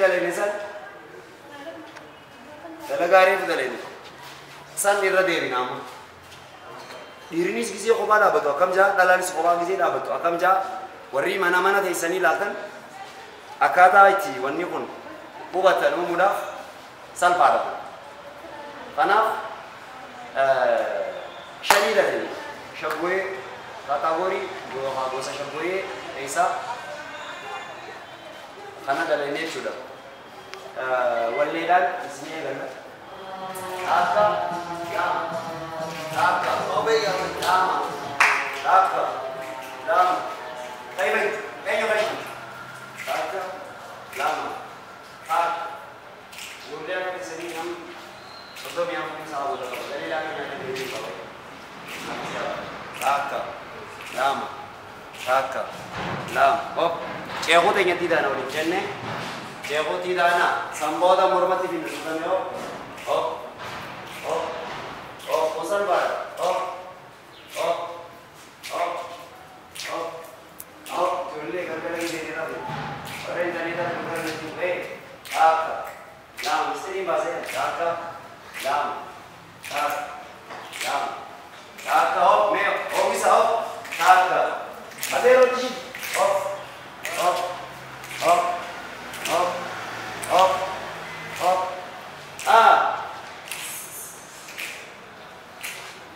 dalene san dalagaariif dalene san irra deebinaamu dhiirinis gisee kophaa dhaabatu akkam jaa dhalaanis kophaa gisee dhaabatu akkam jaa warri mana teessanii laatan akkaataa itti wanni kun hubatan uumuudhaaf salphaadha. Kanaaf shanii latanii shaggooyee kaataagorii gosa shaggooyee keessaa kana dalanii jechuudha. Walleedhaan isin eegalla. Akka lama kaibay kayo kayo akka lama Gurdiya ka sa rin ang pagdami ang mga sa ulo. Dali lang yung nangyari pa kayo. Lama. Hop. Kaya ko tayo tidak na ulit dyan eh. Kaya ko tidak na. Samboda mormati pinusutan nyo. Hop. Kusal ba? Hop. Julie, ganda lang yung dinira mo. Para yung danita na kung gano'n yung Akka. Lam, istri bahasa Akka. Lam. Akka, hop, meo. Bisa, hop. Akka. Adero, chip. Hop.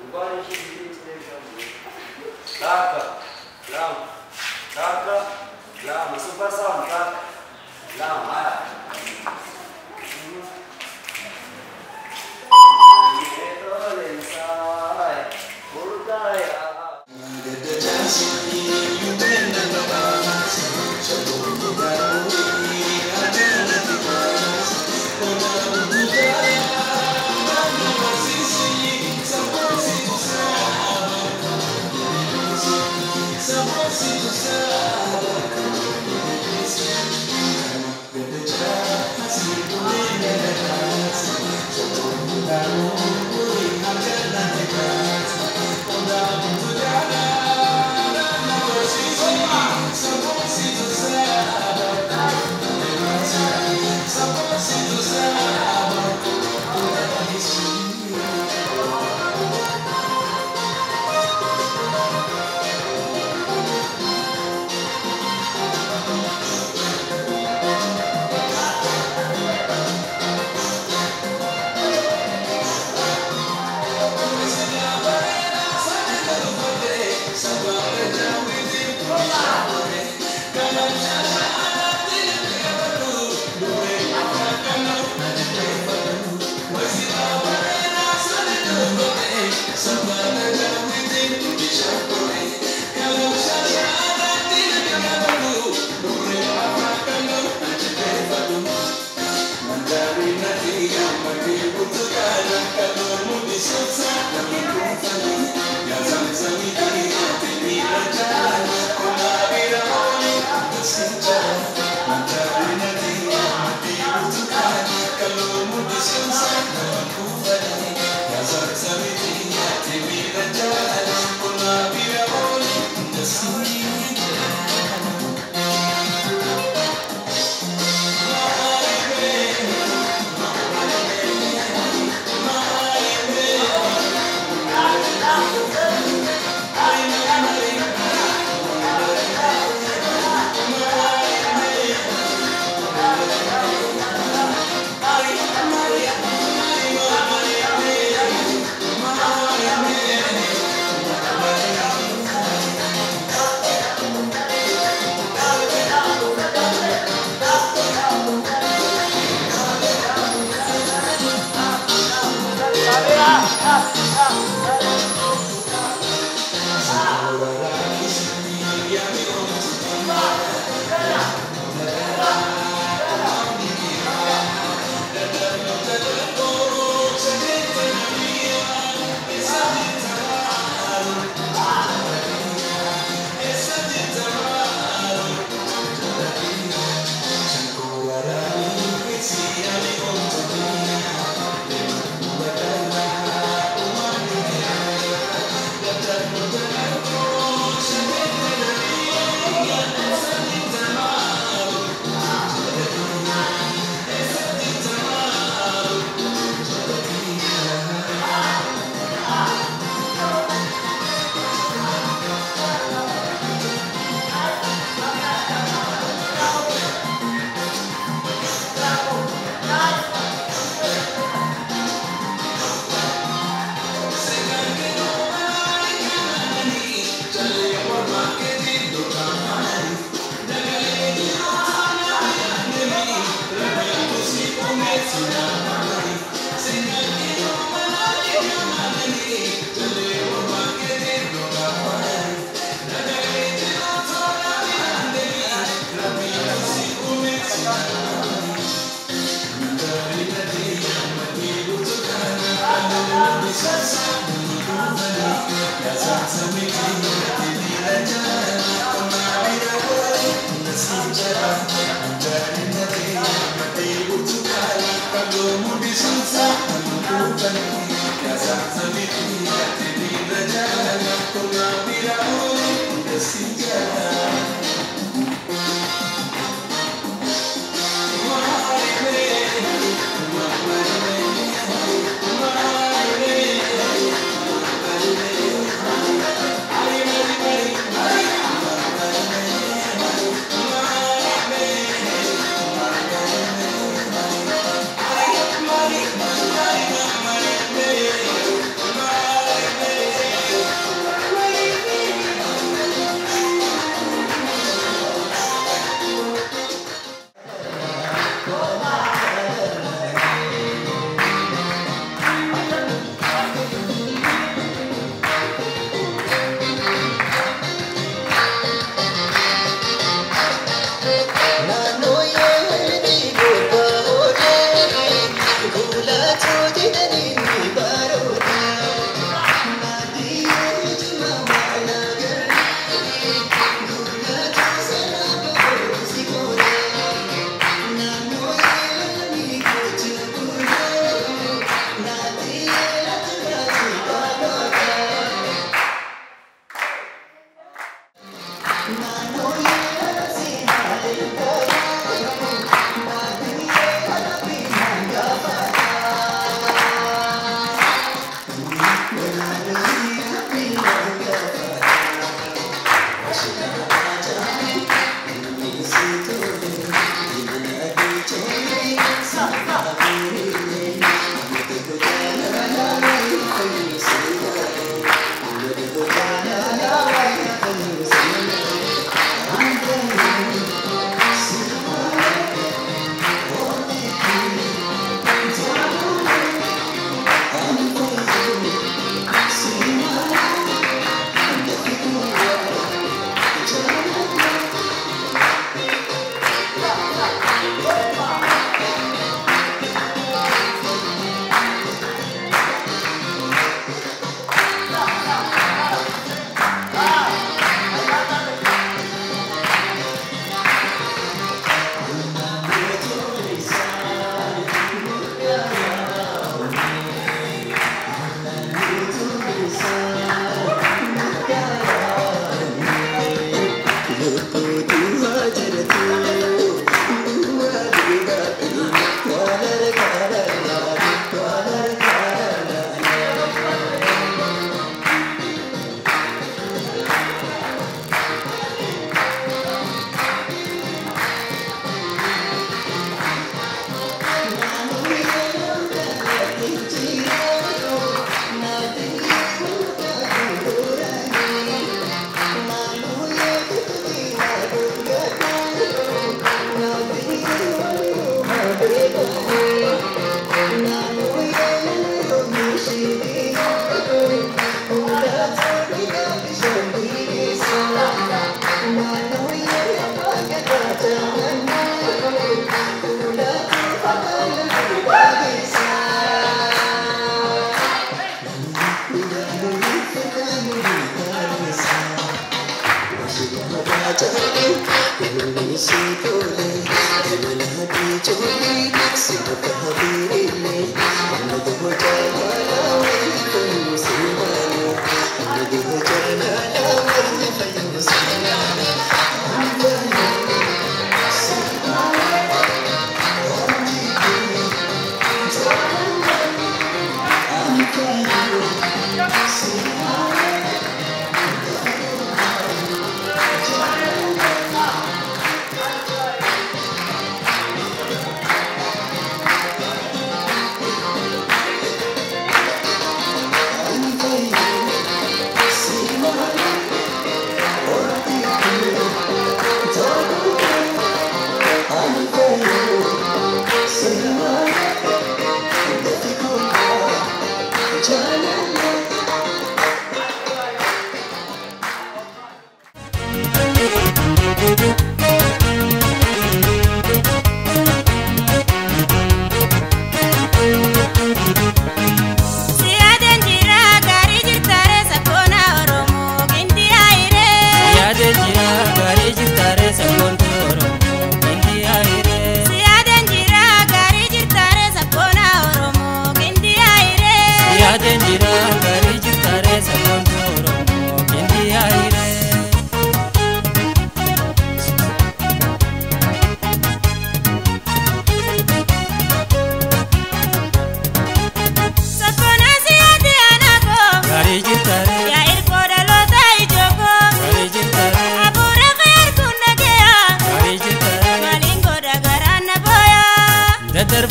Bukan chip ini Akka. Lam, super sound, Lam,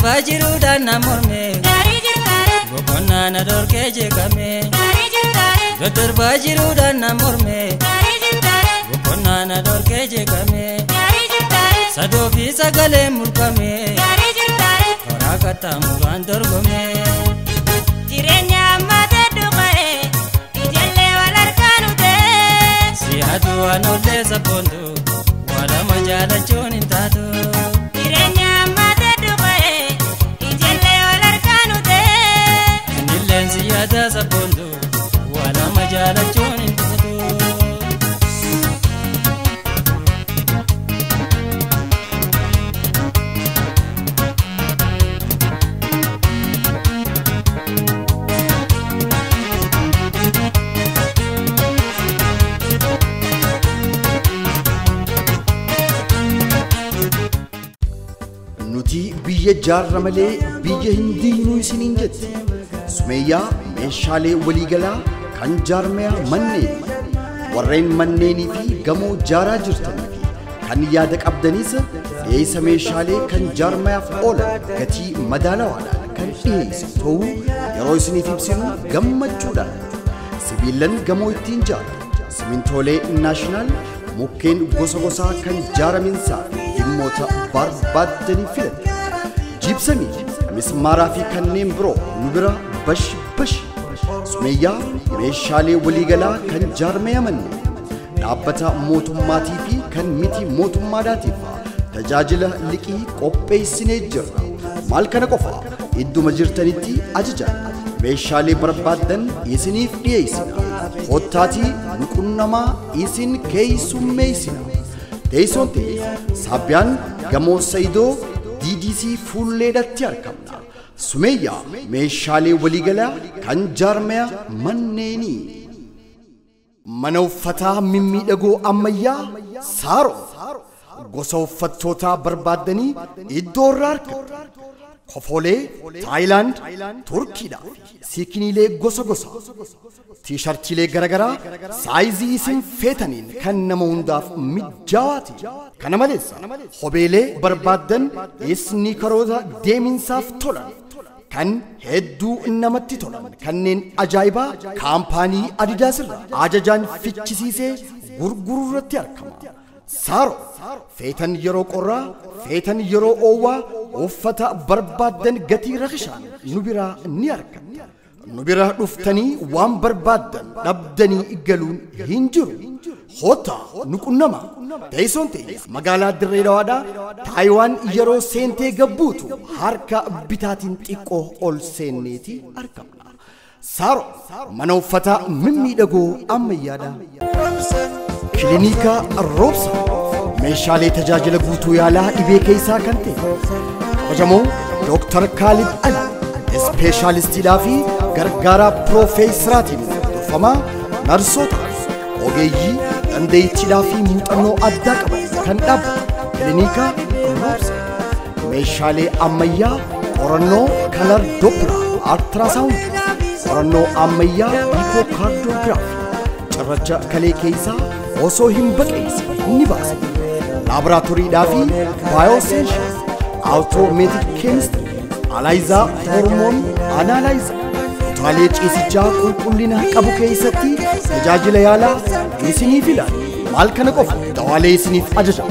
Bajiru dan namorme, gopona na dorke je kame. Dokter bajiru dan namorme, gopona na dorke je kame. Sado bisa gale murkame, korakata muran dorgome. Jirenya mate dukae, ijelle walar kanute. Si adu anolle sapondu, wala majala chonin tatu. Ziyada sabondo wala majala chonin tutu nuti biyya jaarramale biyya hindiinuu isiniin jette Sumayyaa meeshaalee waliigalaa kan jaarmaya manneen warreen manneenii fi gamoo jaaraa jirtanii fi kan yaada qabdanis dhiyeessa meeshaalee kan jaarmayaaf oolan gatii madaalawaadhaan kan dhiyeessu ta'uu yeroo isiniif ibsinu gammachuudhaan. Sibiilan gamoo ittiin ijaaran simintoolee naashinaal mukkeen gosa gosaa kan jaaraminsaa dhimmoota barbaaddanii filatu. Jibsamii, mismaaraa fi kanneen biroo nu bira bash bash. Sumayyaa meeshaalee waliigalaa kan jaarmayamanne dhaabbata mootummaatii fi kan miti mootummaadhaatiif tajaajila liqii qopheessinee jirra. Maal kana qofa idduma jirtanitti ajajaa meeshaalee barbaaddan isiniif dhiyeessina. Kottaatii nuqunnamaa isin keessummeessina. Teessoon ta'e Saabbiyaan gamoo Sayidoo DDC fuulleedhatti argamna. Sumayyaa meeshaalee waliigalaa kan jaarmaya manneenii. Mana uffataa mimmiidhagoo ammayyaa Saaroo gosa uffattootaa barbaaddanii iddoo irraa argattu. Kofolee Taayilaand, Turkiidhaa fi siikiniilee gosa gosa. Tiishartiilee garaagaraa saayizii isin feetaniin kan nama hundaaf mijawaati. Kana malees kopheelee barbaaddan isniikaroota deeminsaaf tolan kan hedduu namatti tolan kanneen ajaa'ibaa kaampaanii Adidaas irraa ajajaan fichisiisee gurguruu irratti argama. Saaroo feetan yeroo qorraa feetan yeroo oowwaa uffata barbaaddan gatii rakishaan nu biraa ni argatta. Nu bira dhuftanii waan barbaaddan dhabdanii galuun hin jiru. Hoota nuqunnama teessoon ta'e magaalaa Dirree Dawaadhaa Taayiwaan yeroo seentee gabbuutu harka bitaatiin xiqqoo ol seenneeti argamna. Saaroo mana uffataa mimmiidhagoo ammayyaadha. Kilinika Roobsa meeshaalee tajaajila guutuu yaalaa dhibee keessaa kan ta'e kabajamoo Dr. Khalid Ali ispeeshaalistiidhaa fi gargaaraa piroofeesaraatiin durfamaa narsoota ogeeyyii dandeettiidhaa fi muuxannoo addaa qaban kan dhaabbatu kilinika Roobsa meeshaalee ammayyaa qorannoo kalar doppilaa altiraasaawundi qorannoo ammayyaa iikookaardiyoogiraafii cirracha kalee keessaa osoo hin baqeessin ni baasa. Laaboraatooriidhaa fi baayooseenshin awutoomeetik keemistirii alaayizaa hormoon anaalaayizaa kutaalee ciisichaa qulqullina qabu keessatti tajaajila yaalaa isiniif ilaala. Maal kana qofa dawaalee isiniif ajaja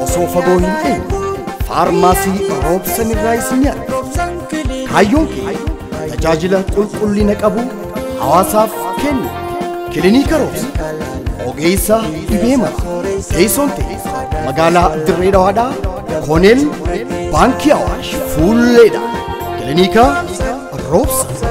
osoo fagoo hin eenye faarmaasii Roobsan irraa isin yaala. Kaayyoon keenya tajaajila qulqullina qabu hawaasaaf kennu. Kilinika Roobsan ogeessa dhibee mara teessoon ta'e magaalaa Dirree Dawaadhaa Kooneel Baankii Awaash fuulleedha. Kilinika Roobsan.